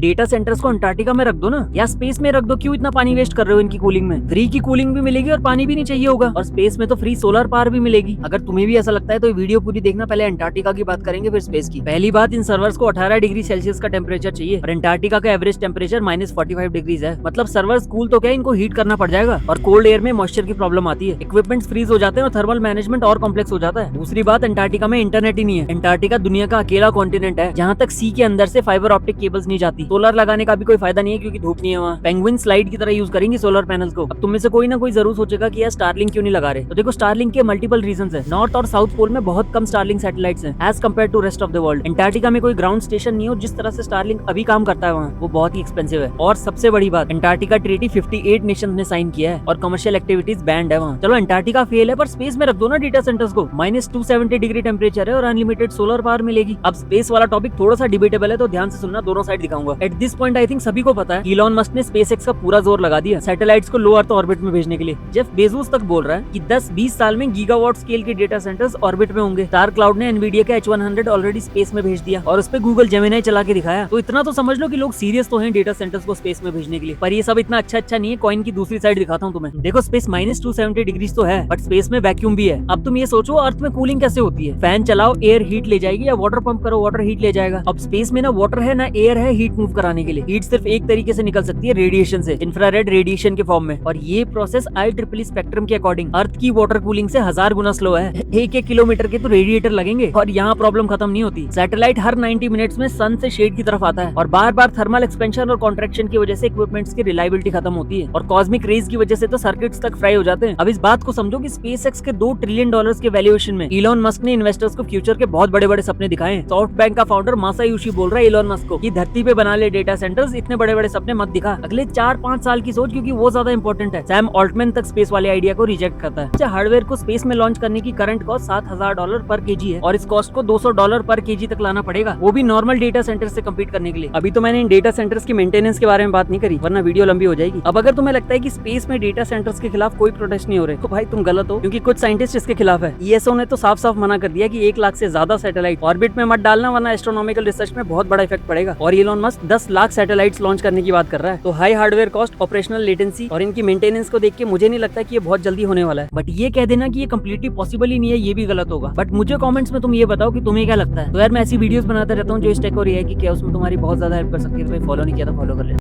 Data centres को Antarctica में रख दो ना, या स्पेस में रख दो, क्यों इतना पानी वेस्ट कर रहे हो इनकी कूलिंग में। फ्री की कूलिंग भी मिलेगी और पानी भी नहीं चाहिए होगा, और स्पेस में तो फ्री सोलर पावर भी मिलेगी। अगर तुम्हें भी ऐसा लगता है तो वीडियो पूरी देखना, पहले अंटार्कटिका की बात करेंगे फिर स्पेस की। पहली बात, इन सर्वर्स को 18 डिग्री सेल्सियस का टेम्परेचर चाहिए और अंटार्कटिका का एवरेज टेम्परेचर -45 डिग्रीज है। मतलब सर्वर्स कूल तो क्या, इनको हीट करना पड़ जाएगा, और कोल्ड एयर में मॉइस्चर की प्रॉब्लम आती है, इक्विपमेंट फ्रीज हो जाते हैं और थर्मल मैनेजमेंट और कॉम्प्लेक्स हो जाता है। दूसरी बात, अंटार्कटिका में इंटरनेट ही नहीं है। अंटार्कटिका दुनिया का अकेला कॉन्टिनेंट है जहाँ तक सी के अंदर से फाइबर ऑप्टिक केबल्स नहीं जाती। सोलर लगाने का भी कोई फायदा नहीं है क्योंकि धूप नहीं है वहाँ। पेंगुइन स्लाइड की तरह यूज करेंगे सोलर पैनल्स को। अब तुम में से कोई ना कोई जरूर सोचेगा कि यार स्टारलिंक क्यों नहीं लगा रहे, तो देखो स्टारलिंक के मल्टीपल रीजंस है। नॉर्थ और साउथ पोल में बहुत कम स्टारलिंक सैटेलाइट्स हैं as compare to rest of the world. Antarctica में कोई ग्राउंड स्टेशन नहीं है, जिस तरह से स्टारलिंक अभी काम करता है वहाँ, वो बहुत ही एक्सपेंसिव है। और सबसे बड़ी बात, अंटार्कटिका ट्रीटी 58 नेशंस ने साइन किया है और कमर्शियल एक्टिविटीज बैंड है वहाँ। चलो अंटार्कटिका फेल है, पर स्पेस में रख दो ना डेटा सेंटर्स को। -270 डिग्री टेम्परेचर है और अनलिमिटेड सोलर पावर मिलेगी। अब स्पेस वाला टॉपिक थोड़ा सा डिबेटेबल है, तो ध्यान से सुनना, दोनों साइड दिखाऊंगा। At this point I think सभी को पता है, इलॉन मस्क ने स्पेसएक्स का पूरा जोर लगा दिया सैटेलाइट्स को लो अर्थ ऑर्बिट में भेजने के लिए। जेफ बेजोस तक बोल रहा है कि 10-20 साल में गीगावाट स्केल के डेटा सेंटर्स ऑर्बिट में होंगे। स्टार क्लाउड ने एनवीडिया का H100 ऑलरेडी स्पेस में भेज दिया और उस पे गूगल जेमिनी चला के दिखाया। तो इतना तो समझ लो कि लोग सीरियस तो हैं डेटा सेंटर्स को स्पेस में भेजने के लिए। पर ये सब इतना अच्छा नहीं है। कॉइन की दूसरी साइड दिखाता हूँ तुम्हें। देखो स्पेस -270 डिग्रीज तो है, बट स्पेस में वैक्यूम भी है। अब तुम ये सोचो अर्थ में कूलिंग कैसे होती है। फैन चलाओ, एयर हीट ले जाएगी, या वाटर पंप करो, वाटर हीट ले जाएगा। अब स्पेस में ना वाटर है ना एयर है हीट मूव कराने के लिए। हीट सिर्फ एक तरीके से निकल सकती है, रेडिएशन से, इंफ्रारेड रेडिएशन के फॉर्म में। और ये प्रोसेस IEEE स्पेक्ट्रम के अकॉर्डिंग अर्थ की वाटर कूलिंग से 1000 गुना स्लो है। 1-1 किलोमीटर के तो रेडिएटर लगेंगे और यहाँ प्रॉब्लम खत्म नहीं होती। सैटेलाइट हर 90 मिनट्स में सन से शेड की तरफ आता है और बार बार थर्मल एक्सपेंशन और कॉन्ट्रैक्शन की वजह से इक्विपमेंट्स की रिलायबिलिटी खत्म होती है और कॉस्मिक रेज की वजह से तो सर्किट्स तक फ्राई हो जाते हैं। अब इस बात को समझो कि स्पेसएक्स के $2 ट्रिलियन के वैल्यूएशन में इलॉन मस्क ने इन्वेस्टर्स को फ्यूचर के बहुत बड़े बड़े सपने दिखाए हैं। सॉफ्ट बैंक का फाउंडर मासायोशी बोल रहा है इलॉन मस्क को कि धरती पे बना ले डेटा सेंटर्स, इतने बड़े बड़े सपने मत दिखा, अगले 4-5 साल की सोच, क्योंकि वो ज्यादा इंपॉर्टेंट है। सैम ऑल्टमैन तक स्पेस वाले आइडिया को रिजेक्ट करता है। हार्डवेयर को स्पेस में लॉन्च करने की करंट कॉस्ट $7000 पर केजी है और इस कॉस्ट को $200 पर केजी तक लाना पड़ेगा, वो भी नॉर्मल डेटा सेंटर से कम्पीट करने के लिए। अभी तो मैंने इन डेटा सेंटर्स की मेंटेनेंस के बारे में बात नहीं करी, वरना वीडियो लंबी हो जाएगी। अब अगर तुम्हें लगता है कि स्पेस में डेटा सेंटर्स के खिलाफ कोई प्रोटेस्ट नहीं हो रहे, तो भाई तुम गलत हो, क्योंकि कुछ साइंटिस्ट इसके खिलाफ है। ESO ने तो साफ साफ मना कर दिया कि 1 लाख से ज्यादा सैटेलाइट ऑर्बिट में मत डालना, वरना एस्ट्रोनॉमिकल रिसर्च में बहुत बड़ा इफेक्ट पड़ेगा। और Elon Musk 10 lakh satellites launch करने की बात कर रहा है। तो high hardware cost, operational latency और इनकी मेंटेनेंस को देख के मुझे नहीं लगता कि ये बहुत जल्दी होने वाला है। बट ये कह देना कि ये कम्प्लीटली पॉसिबल ही नहीं है, ये भी गलत होगा। बट मुझे कमेंट्स में तुम ये बताओ कि तुम्हें क्या लगता है। तो यार मैं ऐसी वीडियोस बनाता रहता हूँ जो इस टेक और AI की क्या उसमें तुम्हारी बहुत ज्यादा हेल्प कर सकती है। तो फॉलो नहीं किया तो फॉलो कर ले।